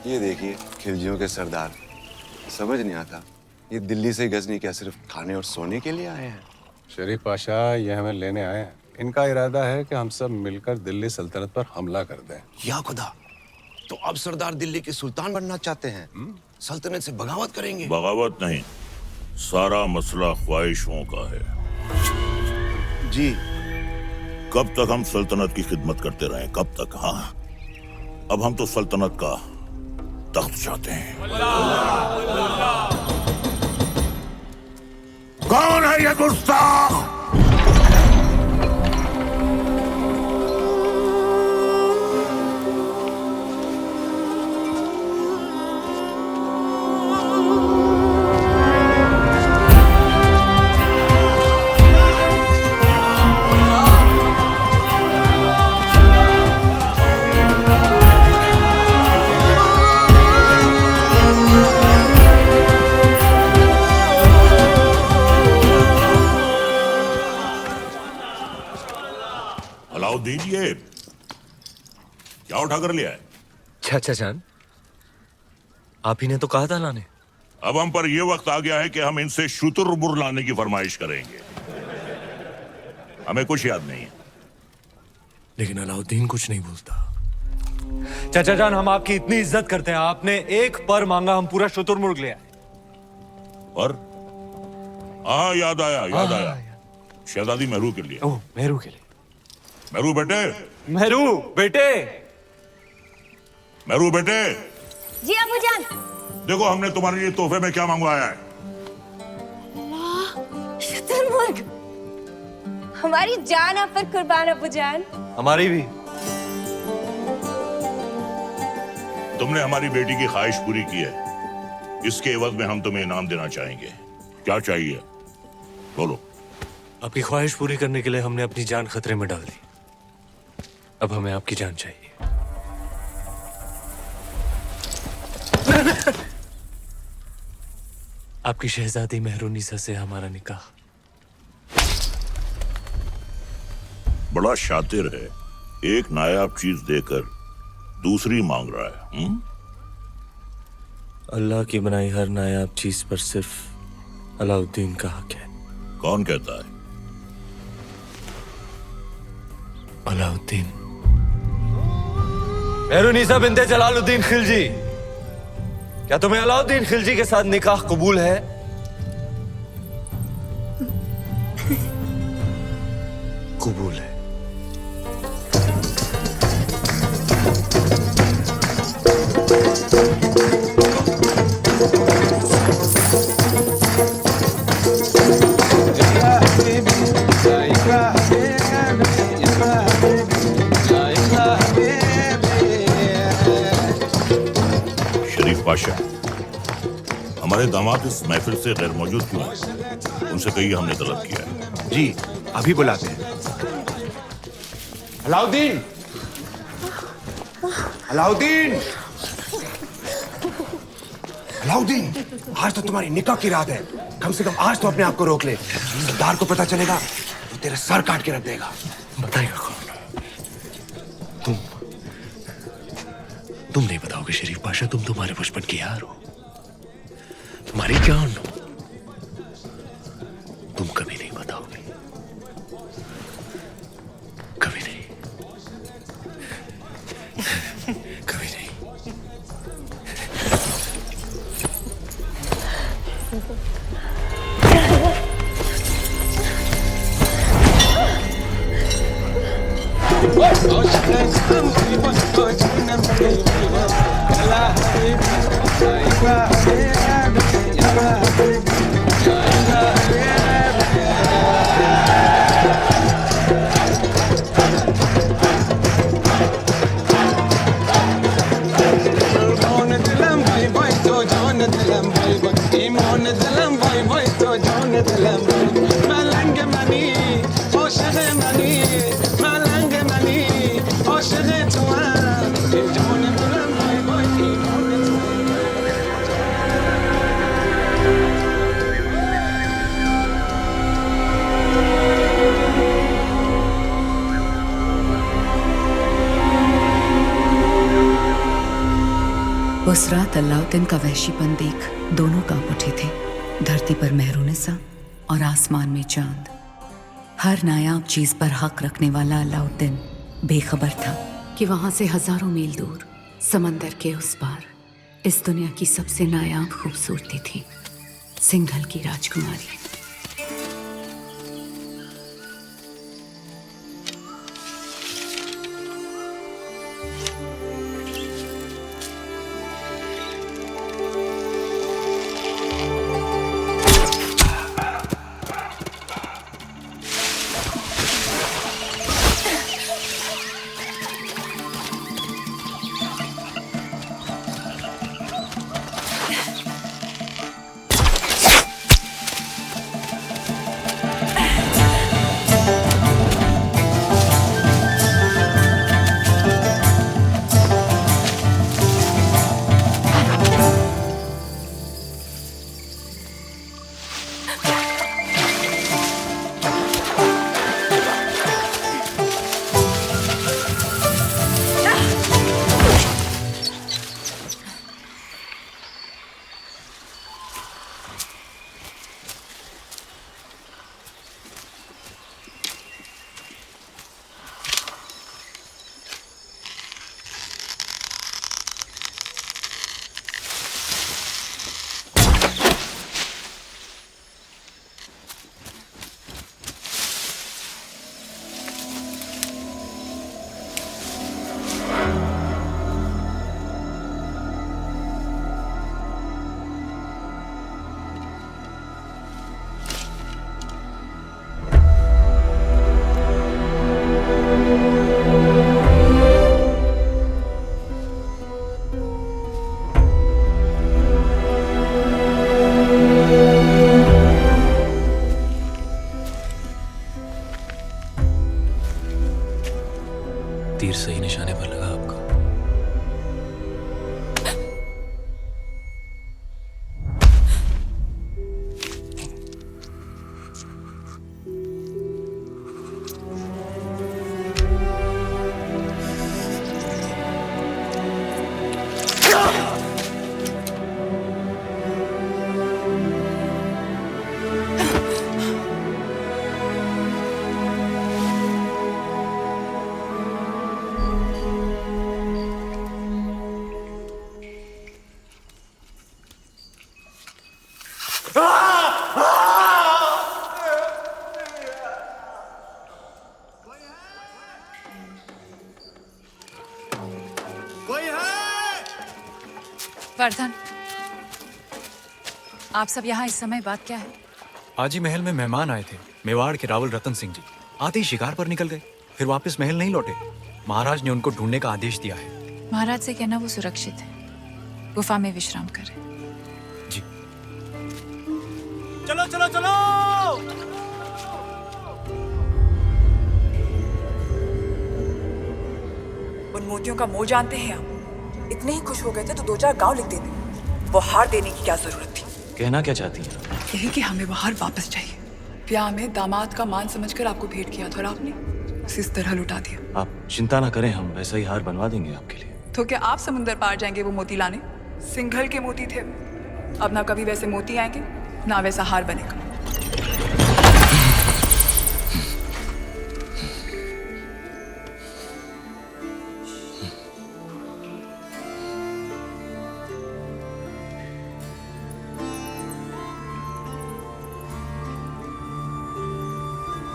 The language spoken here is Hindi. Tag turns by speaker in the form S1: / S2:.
S1: ये देखिए खिलजियों के सरदार। समझ नहीं आता, ये दिल्ली से गजनी क्या सिर्फ खाने और सोने के लिए आए हैं?
S2: शरीफ पाशा, ये हमें लेने आए हैं। इनका इरादा है कि हम सब मिलकर दिल्ली सल्तनत पर हमला कर दें।
S1: या खुदा, तो अब सरदार दिल्ली के सुल्तान बनना चाहते हैं? सल्तनत से बगावत करेंगे?
S3: बगावत नहीं, सारा मसला ख्वाहिशों का है।
S1: जी।
S3: कब तक हम सल्तनत की खिदमत करते रहें? कब तक? हाँ, अब हम तो सल्तनत का तख्त चाहते हैं। कौन है ये गुस्ताख? अलाउद्दीन, ये क्या उठा कर लिया है?
S4: चाचा जान, आप ही ने तो कहा था लाने।
S3: अब हम पर यह वक्त आ गया है कि हम इनसे शुतुरमुर्ग लाने की फरमाइश करेंगे। हमें कुछ याद नहीं है।
S4: लेकिन अलाउद्दीन कुछ नहीं बोलता। चाचा जान, हम आपकी इतनी इज्जत करते हैं, आपने एक पर मांगा, हम पूरा शुतुरमुर्ग ले आए।
S3: पर हाँ, याद आया। शहजादी मेहरू के लिए।
S4: ओह, मेहरू के लिए।
S3: मेहरू बेटे। मेहरू बेटे।
S5: जी अबूजान।
S3: देखो, हमने तुम्हारे लिए तोहफे में क्या मंगवाया है।
S5: शुतुरमुर्ग। हमारी जान आप पर कुर्बान अबूजान।
S4: हमारी भी।
S3: तुमने हमारी बेटी की ख्वाहिश पूरी की है, इसके एवज में हम तुम्हें इनाम देना चाहेंगे। क्या चाहिए, बोलो।
S4: आपकी ख्वाहिश पूरी करने के लिए हमने अपनी जान खतरे में डाल दी। अब हमें आपकी जान चाहिए। आपकी शहजादी मेहरुनिसा से हमारा निकाह।
S3: बड़ा शातिर है, एक नायाब चीज देकर दूसरी मांग रहा है।
S4: अल्लाह की बनाई हर नायाब चीज पर सिर्फ अलाउद्दीन का हक है।
S3: कौन कहता है?
S4: अलाउद्दीन। मेहरुनिसा बिन्ते जलालुद्दीन खिलजी, क्या तुम्हें अलाउद्दीन खिलजी के साथ निकाह कबूल है? कबूल है।
S3: शरीफ पाशा, हमारे दामाद इस महफिल से गैर मौजूद क्यों हैं? उनसे कहिए हमने तलब किया है।
S1: जी, अभी बुलाते हैं। अलाउद्दीन! अलाउद्दीन! अलाउद्दीन! आज तो तुम्हारी निकाह की रात है। कम से कम आज तो अपने आप को रोक ले। सरदार को पता चलेगा तो तेरा सर काट के रख देगा।
S4: बताएगा कौन? तुम नहीं बताओगे शरीफ पाशा, तुम तुम्हारे बचपन की यार हो, तुम्हारी जान हो। तुम कभी नहीं बताओगे, कभी नहीं, कभी नहीं।
S6: उस रात अलाउद्दीन का वहशीपन देख दोनों कांप उठे थे। धरती पर मेहरुनिसा और आसमान में चांद। हर नायाब चीज पर हक रखने वाला अलाउद्दीन बेखबर था कि वहां से हजारों मील दूर समंदर के उस पार इस दुनिया की सबसे नायाब खूबसूरती थी, सिंघल की राजकुमारी।
S4: तीर सही निशाने पर लगा आपका।
S7: वर्धन, आप सब यहाँ इस समय बात क्या है?
S4: आज ही महल में मेहमान आए थे, मेवाड़ के रावल रतन सिंह जी। आते ही शिकार पर निकल गए, फिर वापस महल नहीं लौटे। महाराज ने उनको ढूंढने का आदेश दिया है।
S7: महाराज से कहना वो सुरक्षित है, गुफा में विश्राम करें।
S4: जी। चलो चलो चलो।
S8: उन मोतियों का मोल जानते हैं आप? इतने ही खुश हो गए थे तो 2-4 गांव लिख देते। वो हार देने की क्या जरूरत थी?
S4: कहना क्या चाहती हैं?
S8: यही कि हमें वो हार वापस चाहिए। ब्याह में दामाद का मान समझकर आपको भेंट किया था और आपने उसे इस तरह लुटा दिया।
S4: आप चिंता ना करें, हम वैसा ही हार बनवा देंगे आपके लिए।
S8: तो क्या आप समुंदर पार जाएंगे वो मोती लाने? सिंघल के मोती थे, अब ना कभी वैसे मोती आएंगे ना वैसा हार बनेगा।